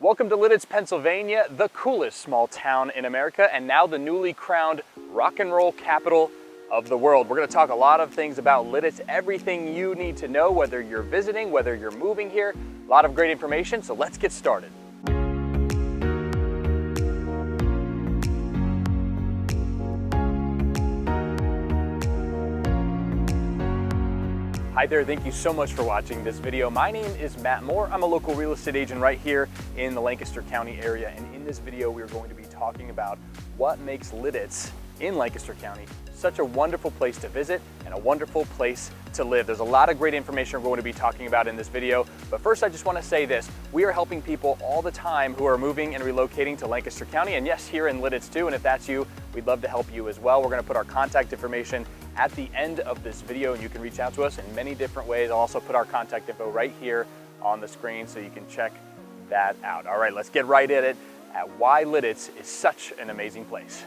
Welcome to Lititz, Pennsylvania, the coolest small town in America, and now the newly crowned rock and roll capital of the world. We're going to talk a lot of things about Lititz, everything you need to know, whether you're visiting, whether you're moving here. A lot of great information, so let's get started. Hi there, thank you so much for watching this video. My name is Matt Moore. I'm a local real estate agent right here in the Lancaster County area. And in this video, we're going to be talking about what makes Lititz in Lancaster County such a wonderful place to visit and a wonderful place to live. There's a lot of great information we're going to be talking about in this video. But first, I just want to say this. We are helping people all the time who are moving and relocating to Lancaster County. And yes, here in Lititz too. And if that's you, we'd love to help you as well. We're going to put our contact information at the end of this video, and you can reach out to us in many different ways. I'll also put our contact info right here on the screen so you can check that out. All right, let's get right at it at why Lititz is such an amazing place.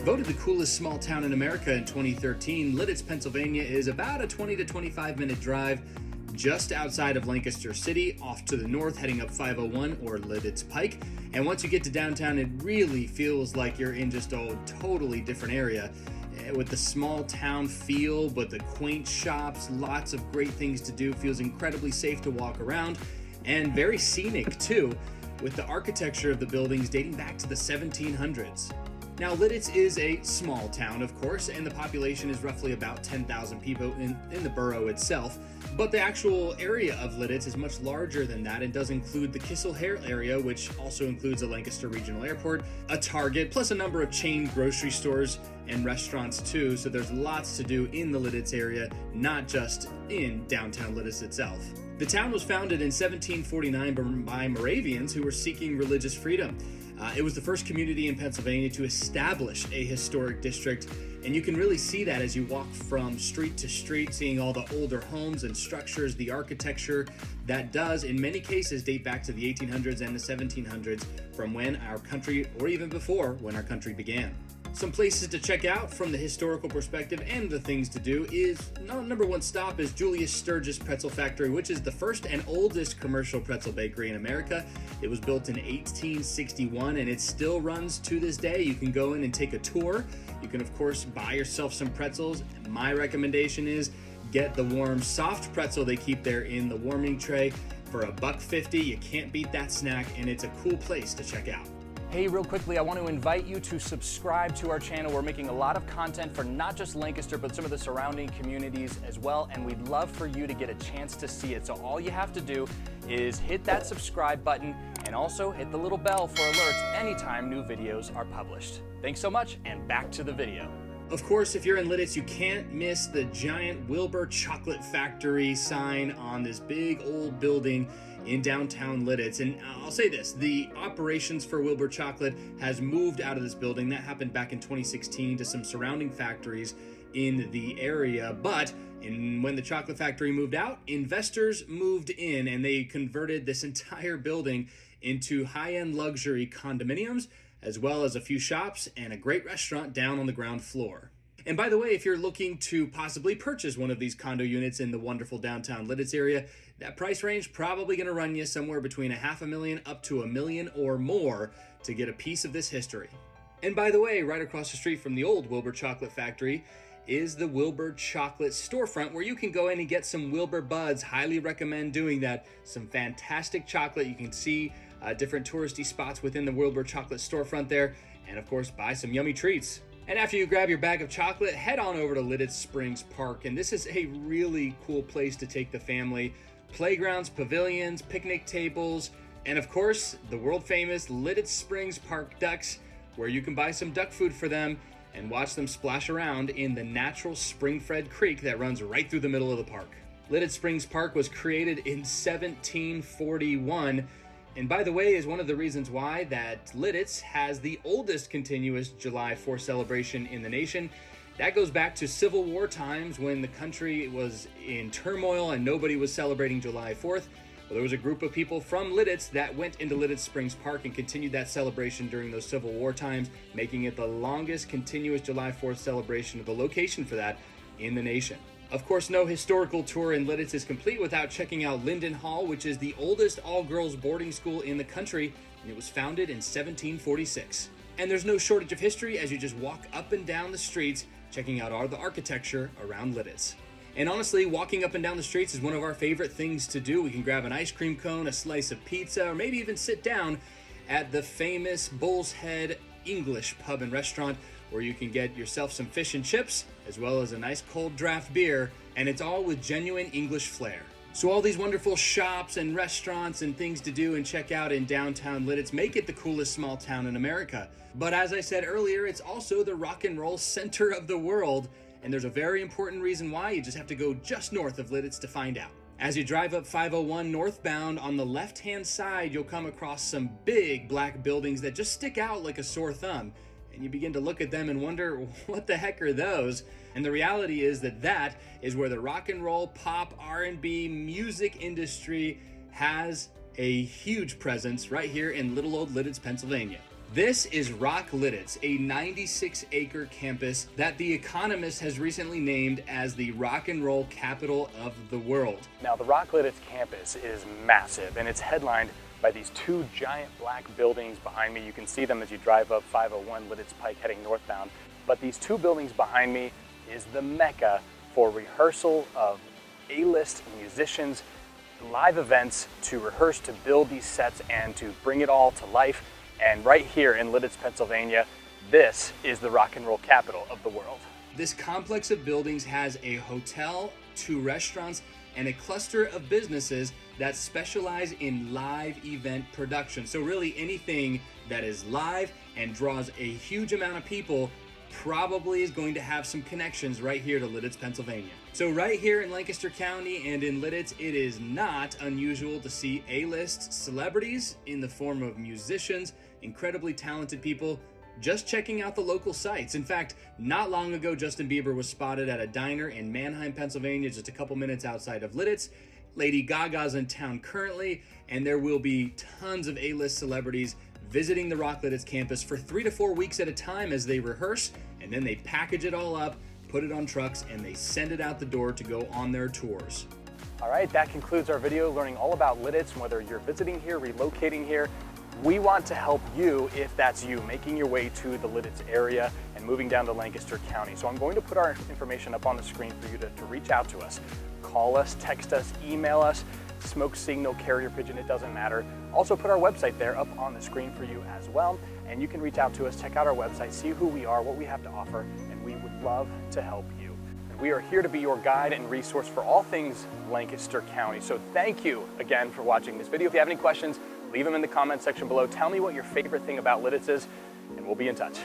Voted the coolest small town in America in 2013, Lititz, Pennsylvania is about a 20 to 25 minute drive just outside of Lancaster City, off to the north, heading up 501 or Lititz Pike. And once you get to downtown, it really feels like you're in just a totally different area with the small town feel, but the quaint shops, lots of great things to do, feels incredibly safe to walk around, and very scenic too, with the architecture of the buildings dating back to the 1700s. Now, Lititz is a small town, of course, and the population is roughly about 10,000 people in the borough itself. But the actual area of Lititz is much larger than that and does include the Kissel-Hare area, which also includes a Lancaster Regional Airport, a Target, plus a number of chain grocery stores and restaurants too. So there's lots to do in the Lititz area, not just in downtown Lititz itself. The town was founded in 1749 by Moravians who were seeking religious freedom. It was the first community in Pennsylvania to establish a historic district, and you can really see that as you walk from street to street, seeing all the older homes and structures, the architecture that does, in many cases, date back to the 1800s and the 1700s, from when our country, or even before, when our country began. Some places to check out from the historical perspective and the things to do is, number one stop is Julius Sturgis Pretzel Factory, which is the first and oldest commercial pretzel bakery in America. It was built in 1861 and it still runs to this day. You can go in and take a tour. You can, of course, buy yourself some pretzels. My recommendation is get the warm, soft pretzel they keep there in the warming tray for $1.50. You can't beat that snack, and it's a cool place to check out. Hey, real quickly, I want to invite you to subscribe to our channel. We're making a lot of content for not just Lancaster, but some of the surrounding communities as well, and we'd love for you to get a chance to see it. So all you have to do is hit that subscribe button and also hit the little bell for alerts anytime new videos are published. Thanks so much, and back to the video. Of course, if you're in Lititz, you can't miss the giant Wilbur chocolate factory sign on this big old building in downtown Lititz. And I'll say this, the operations for Wilbur Chocolate has moved out of this building. That happened back in 2016 to some surrounding factories in the area. But when the chocolate factory moved out, investors moved in and they converted this entire building into high-end luxury condominiums, as well as a few shops and a great restaurant down on the ground floor. And by the way, if you're looking to possibly purchase one of these condo units in the wonderful downtown Lititz area, that price range probably going to run you somewhere between $500,000 up to $1 million or more to get a piece of this history. And by the way, right across the street from the old Wilbur Chocolate Factory is the Wilbur Chocolate storefront, where you can go in and get some Wilbur buds. Highly recommend doing that. Some fantastic chocolate. You can see different touristy spots within the Wilbur Chocolate storefront there, and of course buy some yummy treats. And after you grab your bag of chocolate, head on over to Lititz Springs Park, and this is a really cool place to take the family. Playgrounds, pavilions, picnic tables, and of course the world famous Lititz Springs Park ducks, where you can buy some duck food for them and watch them splash around in the natural spring-fed creek that runs right through the middle of the park. Lititz Springs Park was created in 1741, and by the way, is one of the reasons why that Lititz has the oldest continuous July 4th celebration in the nation. That goes back to Civil War times when the country was in turmoil and nobody was celebrating July 4th. Well, there was a group of people from Lititz that went into Lititz Springs Park and continued that celebration during those Civil War times, making it the longest continuous July 4th celebration. The location for that in the nation. Of course, no historical tour in Lititz is complete without checking out Linden Hall, which is the oldest all-girls boarding school in the country, and it was founded in 1746. And there's no shortage of history as you just walk up and down the streets, checking out all the architecture around Lititz. And honestly, walking up and down the streets is one of our favorite things to do. We can grab an ice cream cone, a slice of pizza, or maybe even sit down at the famous Bull's Head English pub and restaurant, where you can get yourself some fish and chips, as well as a nice cold draft beer, and it's all with genuine English flair. So all these wonderful shops and restaurants and things to do and check out in downtown Lititz make it the coolest small town in America. But as I said earlier, it's also the rock and roll center of the world, and there's a very important reason why. You just have to go just north of Lititz to find out. As you drive up 501 northbound, on the left-hand side, you'll come across some big black buildings that just stick out like a sore thumb. And you begin to look at them and wonder, what the heck are those? And the reality is that is where the rock and roll, pop, R&B music industry has a huge presence right here in little old Lititz, Pennsylvania. This is Rock Lititz, a 96-acre campus that the Economist has recently named as the rock and roll capital of the world. Now, the Rock Lititz campus is massive, and it's headlined by these two giant black buildings behind me. You can see them as you drive up 501 Lititz Pike heading northbound. But these two buildings behind me is the mecca for rehearsal of A-list musicians, live events to rehearse, to build these sets, and to bring it all to life. And right here in Lititz, Pennsylvania, this is the rock and roll capital of the world. This complex of buildings has a hotel, 2 restaurants, and a cluster of businesses that specialize in live event production. So really anything that is live and draws a huge amount of people probably is going to have some connections right here to Lititz, Pennsylvania. So right here in Lancaster County and in Lititz, it is not unusual to see A-list celebrities in the form of musicians, incredibly talented people, just checking out the local sites. In fact, not long ago, Justin Bieber was spotted at a diner in Manheim, Pennsylvania, just a couple minutes outside of Lititz. Lady Gaga's in town currently, and there will be tons of A-list celebrities visiting the Rock Lititz campus for 3 to 4 weeks at a time as they rehearse, and then they package it all up, put it on trucks, and they send it out the door to go on their tours. All right, that concludes our video learning all about Lititz, and whether you're visiting here, relocating here. We want to help you, if that's you, making your way to the Lititz area and moving down to Lancaster County. So I'm going to put our information up on the screen for you to reach out to us. Call us, text us, email us, smoke signal, carrier pigeon, it doesn't matter. Also put our website there up on the screen for you as well. And you can reach out to us, check out our website, see who we are, what we have to offer, and we would love to help you. And we are here to be your guide and resource for all things Lancaster County. So thank you again for watching this video. If you have any questions, leave them in the comment section below. Tell me what your favorite thing about Lititz is, and we'll be in touch.